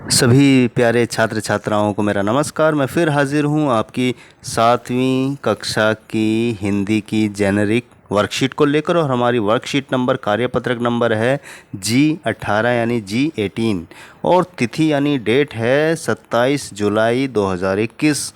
सभी प्यारे छात्र छात्राओं को मेरा नमस्कार। मैं फिर हाजिर हूँ आपकी 7वीं कक्षा की हिंदी की जेनरिक वर्कशीट को लेकर। और हमारी वर्कशीट नंबर कार्यपत्रक नंबर है G18 यानी G18 और तिथि यानी डेट है 27 जुलाई 2021।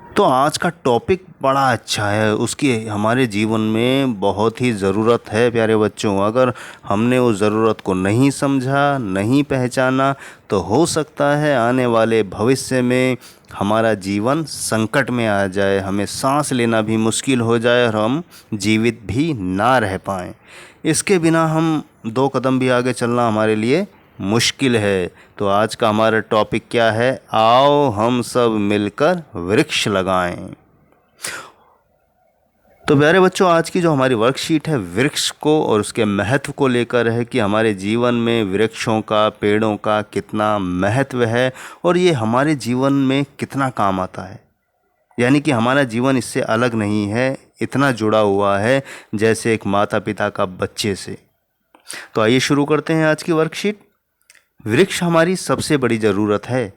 तो आज का टॉपिक बड़ा अच्छा है, उसकी हमारे जीवन में बहुत ही ज़रूरत है प्यारे बच्चों। अगर हमने उस ज़रूरत को नहीं समझा, नहीं पहचाना, तो हो सकता है आने वाले भविष्य में हमारा जीवन संकट में आ जाए, हमें सांस लेना भी मुश्किल हो जाए और हम जीवित भी ना रह पाएँ। इसके बिना हम 2 कदम भी आगे चलना हमारे लिए मुश्किल है। तो आज का हमारा टॉपिक क्या है? आओ हम सब मिलकर वृक्ष लगाएं। तो प्यारे बच्चों, आज की जो हमारी वर्कशीट है वृक्ष को और उसके महत्व को लेकर है कि हमारे जीवन में वृक्षों का, पेड़ों का कितना महत्व है और ये हमारे जीवन में कितना काम आता है। यानी कि हमारा जीवन इससे अलग नहीं है, इतना जुड़ा हुआ है जैसे एक माता पिता का बच्चे से। तो आइए शुरू करते हैं आज की वर्कशीट। वृक्ष हमारी सबसे बड़ी ज़रूरत है।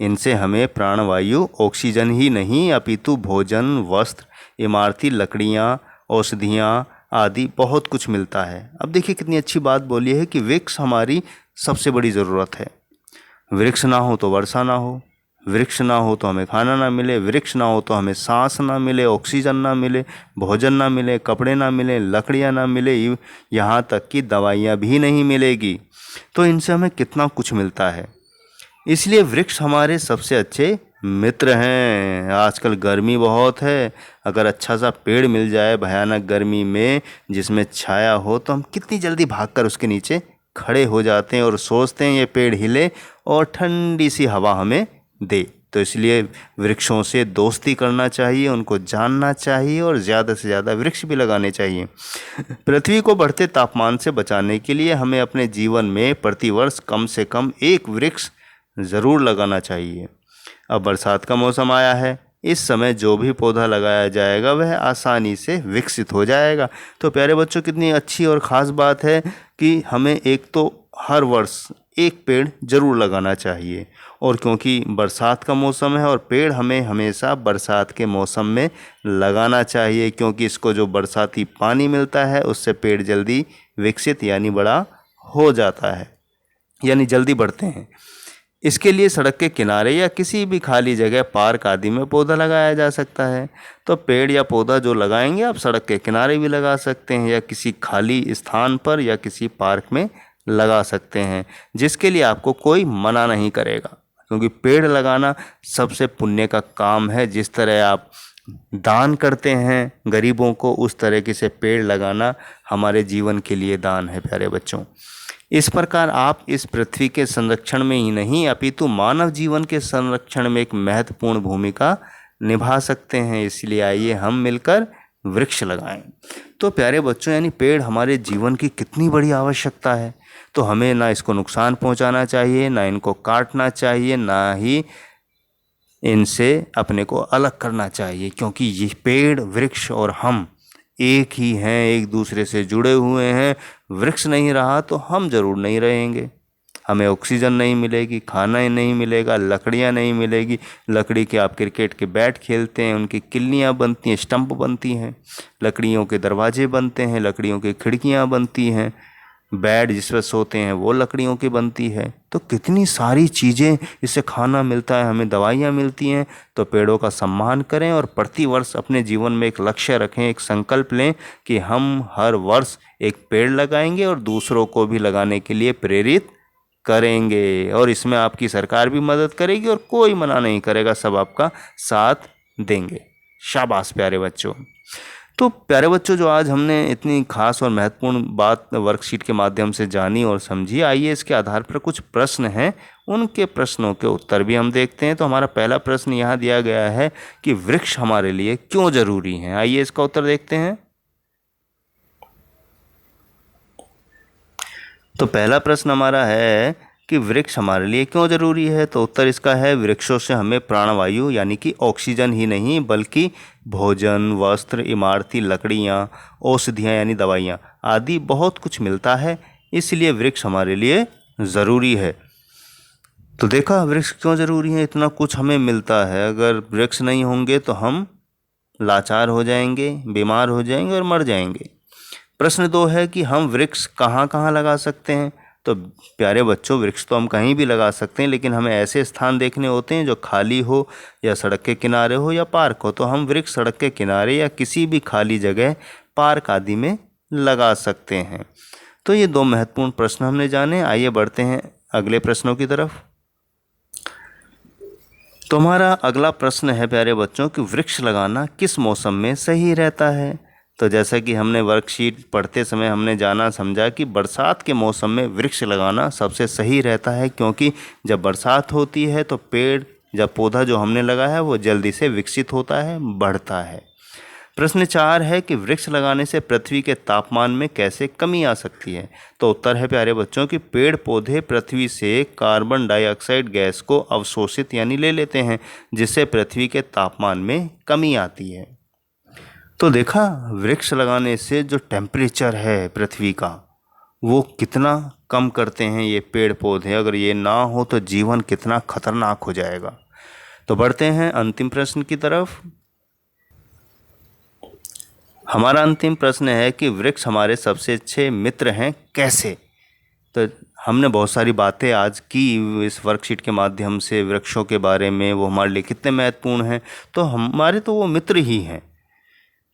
इनसे हमें प्राणवायु, ऑक्सीजन ही नहीं अपितु भोजन, वस्त्र, इमारती लकड़ियाँ, औषधियाँ आदि बहुत कुछ मिलता है। अब देखिए कितनी अच्छी बात बोली है कि वृक्ष हमारी सबसे बड़ी ज़रूरत है। वृक्ष ना हो तो वर्षा ना हो, वृक्ष ना हो तो हमें खाना ना मिले, वृक्ष ना हो तो हमें सांस ना मिले, ऑक्सीजन ना मिले, भोजन ना मिले, कपड़े ना मिले, लकड़ियाँ ना मिले, यहाँ तक कि दवाइयाँ भी नहीं मिलेगी। तो इनसे हमें कितना कुछ मिलता है। इसलिए वृक्ष हमारे सबसे अच्छे मित्र हैं। आजकल गर्मी बहुत है, अगर अच्छा सा पेड़ मिल जाए भयानक गर्मी में जिसमें छाया हो, तो हम कितनी जल्दी भागकर उसके नीचे खड़े हो जाते हैं और सोचते हैं ये पेड़ हिले और ठंडी सी हवा हमें दे। तो इसलिए वृक्षों से दोस्ती करना चाहिए, उनको जानना चाहिए और ज़्यादा से ज़्यादा वृक्ष भी लगाने चाहिए। पृथ्वी को बढ़ते तापमान से बचाने के लिए हमें अपने जीवन में प्रतिवर्ष कम से कम 1 वृक्ष ज़रूर लगाना चाहिए। अब बरसात का मौसम आया है, इस समय जो भी पौधा लगाया जाएगा वह आसानी से विकसित हो जाएगा। तो प्यारे बच्चों, कितनी अच्छी और ख़ास बात है कि हमें एक तो हर वर्ष 1 पेड़ ज़रूर लगाना चाहिए। और क्योंकि बरसात का मौसम है और पेड़ हमें हमेशा बरसात के मौसम में लगाना चाहिए, क्योंकि इसको जो बरसाती पानी मिलता है उससे पेड़ जल्दी विकसित यानी बड़ा हो जाता है, यानी जल्दी बढ़ते हैं। इसके लिए सड़क के किनारे या किसी भी खाली जगह, पार्क आदि में पौधा लगाया जा सकता है। तो पेड़ या पौधा जो लगाएंगे आप सड़क के किनारे भी लगा सकते हैं या किसी खाली स्थान पर या किसी पार्क में लगा सकते हैं, जिसके लिए आपको कोई मना नहीं करेगा। क्योंकि पेड़ लगाना सबसे पुण्य का काम है। जिस तरह आप दान करते हैं गरीबों को, उस तरीके से पेड़ लगाना हमारे जीवन के लिए दान है प्यारे बच्चों। इस प्रकार आप इस पृथ्वी के संरक्षण में ही नहीं अपितु मानव जीवन के संरक्षण में एक महत्वपूर्ण भूमिका निभा सकते हैं। इसलिए आइए हम मिलकर वृक्ष लगाएं। तो प्यारे बच्चों, यानी पेड़ हमारे जीवन की कितनी बड़ी आवश्यकता है। तो हमें ना इसको नुकसान पहुंचाना चाहिए, ना इनको काटना चाहिए, ना ही इनसे अपने को अलग करना चाहिए, क्योंकि ये पेड़, वृक्ष और हम एक ही हैं, एक दूसरे से जुड़े हुए हैं। वृक्ष नहीं रहा तो हम ज़रूर नहीं रहेंगे, हमें ऑक्सीजन नहीं मिलेगी, खाना ही नहीं मिलेगा, लकड़ियाँ नहीं मिलेगी। लकड़ी के आप क्रिकेट के बैट खेलते हैं, उनकी किल्लियाँ बनती हैं, स्टंप बनती हैं, लकड़ियों के दरवाजे बनते हैं, लकड़ियों की खिड़कियाँ बनती हैं, बेड जिस पर सोते हैं वो लकड़ियों की बनती है। तो कितनी सारी चीज़ें, इससे खाना मिलता है, हमें दवाइयाँ मिलती हैं। तो पेड़ों का सम्मान करें और प्रतिवर्ष अपने जीवन में एक लक्ष्य रखें, एक संकल्प लें कि हम हर वर्ष 1 पेड़ लगाएंगे और दूसरों को भी लगाने के लिए प्रेरित करेंगे। और इसमें आपकी सरकार भी मदद करेगी और कोई मना नहीं करेगा, सब आपका साथ देंगे। शाबाश प्यारे बच्चों। तो प्यारे बच्चों, जो आज हमने इतनी खास और महत्वपूर्ण बात वर्कशीट के माध्यम से जानी और समझी, आइए इसके आधार पर कुछ प्रश्न हैं, उनके प्रश्नों के उत्तर भी हम देखते हैं। तो हमारा पहला प्रश्न यहाँ दिया गया है कि वृक्ष हमारे लिए क्यों ज़रूरी हैं। आइए इसका उत्तर देखते हैं। तो पहला प्रश्न हमारा है कि वृक्ष हमारे लिए क्यों ज़रूरी है। तो उत्तर इसका है, वृक्षों से हमें प्राणवायु यानी कि ऑक्सीजन ही नहीं बल्कि भोजन, वस्त्र, इमारती लकड़ियाँ, औषधियाँ यानी दवाइयाँ आदि बहुत कुछ मिलता है। इसलिए वृक्ष हमारे लिए ज़रूरी है। तो देखा वृक्ष क्यों ज़रूरी है, इतना कुछ हमें मिलता है, अगर वृक्ष नहीं होंगे तो हम लाचार हो जाएंगे, बीमार हो जाएंगे और मर जाएंगे। प्रश्न 2 है कि हम वृक्ष कहाँ कहाँ लगा सकते हैं। तो प्यारे बच्चों, वृक्ष तो हम कहीं भी लगा सकते हैं, लेकिन हमें ऐसे स्थान देखने होते हैं जो खाली हो या सड़क के किनारे हो या पार्क हो। तो हम वृक्ष सड़क के किनारे या किसी भी खाली जगह, पार्क आदि में लगा सकते हैं। तो ये 2 महत्वपूर्ण प्रश्न हमने जाने। आइए बढ़ते हैं अगले प्रश्नों की तरफ। तो हमारा अगला प्रश्न है प्यारे बच्चों कि वृक्ष लगाना किस मौसम में सही रहता है। तो जैसा कि हमने वर्कशीट पढ़ते समय हमने जाना समझा कि बरसात के मौसम में वृक्ष लगाना सबसे सही रहता है, क्योंकि जब बरसात होती है तो पेड़ या पौधा जो हमने लगाया है वो जल्दी से विकसित होता है, बढ़ता है। प्रश्न 4 है कि वृक्ष लगाने से पृथ्वी के तापमान में कैसे कमी आ सकती है। तो उत्तर है प्यारे बच्चों कि पेड़ पौधे पृथ्वी से कार्बन डाइऑक्साइड गैस को अवशोषित यानी ले लेते हैं, जिससे पृथ्वी के तापमान में कमी आती है। तो देखा, वृक्ष लगाने से जो टेम्परेचर है पृथ्वी का वो कितना कम करते हैं ये पेड़ पौधे। अगर ये ना हो तो जीवन कितना खतरनाक हो जाएगा। तो बढ़ते हैं अंतिम प्रश्न की तरफ। हमारा अंतिम प्रश्न है कि वृक्ष हमारे सबसे अच्छे मित्र हैं कैसे। तो हमने बहुत सारी बातें आज की इस वर्कशीट के माध्यम से वृक्षों के बारे में, वो हमारे लिए कितने महत्वपूर्ण हैं। तो हमारे तो वो मित्र ही हैं।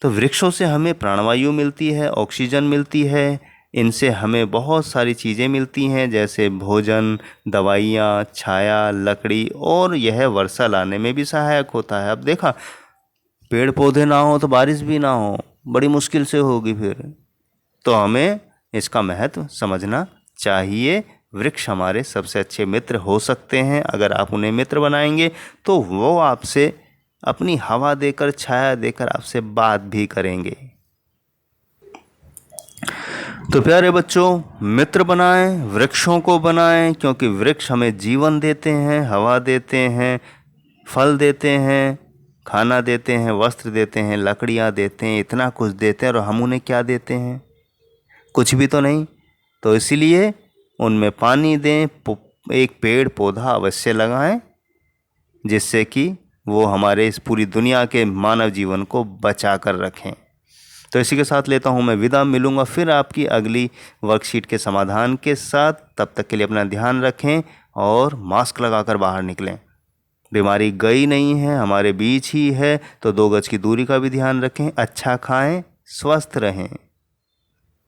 तो वृक्षों से हमें प्राणवायु मिलती है, ऑक्सीजन मिलती है, इनसे हमें बहुत सारी चीज़ें मिलती हैं, जैसे भोजन, दवाइयाँ, छाया, लकड़ी, और यह वर्षा लाने में भी सहायक होता है। अब देखा, पेड़ पौधे ना हो तो बारिश भी ना हो, बड़ी मुश्किल से होगी फिर। तो हमें इसका महत्व समझना चाहिए। वृक्ष हमारे सबसे अच्छे मित्र हो सकते हैं। अगर आप उन्हें मित्र बनाएंगे तो वो आपसे अपनी हवा देकर, छाया देकर आपसे बात भी करेंगे। तो प्यारे बच्चों, मित्र बनाएं, वृक्षों को बनाएं, क्योंकि वृक्ष हमें जीवन देते हैं, हवा देते हैं, फल देते हैं, खाना देते हैं, वस्त्र देते हैं, लकड़ियाँ देते हैं, इतना कुछ देते हैं, और हम उन्हें क्या देते हैं? कुछ भी तो नहीं। तो इसलिए उनमें पानी दें, एक पेड़ पौधा अवश्य लगाएं, जिससे कि वो हमारे इस पूरी दुनिया के मानव जीवन को बचा कर रखें। तो इसी के साथ लेता हूँ मैं विदा। मिलूँगा फिर आपकी अगली वर्कशीट के समाधान के साथ। तब तक के लिए अपना ध्यान रखें और मास्क लगाकर बाहर निकलें। बीमारी गई नहीं है, हमारे बीच ही है, तो 2 गज की दूरी का भी ध्यान रखें। अच्छा खाएं, स्वस्थ रहें।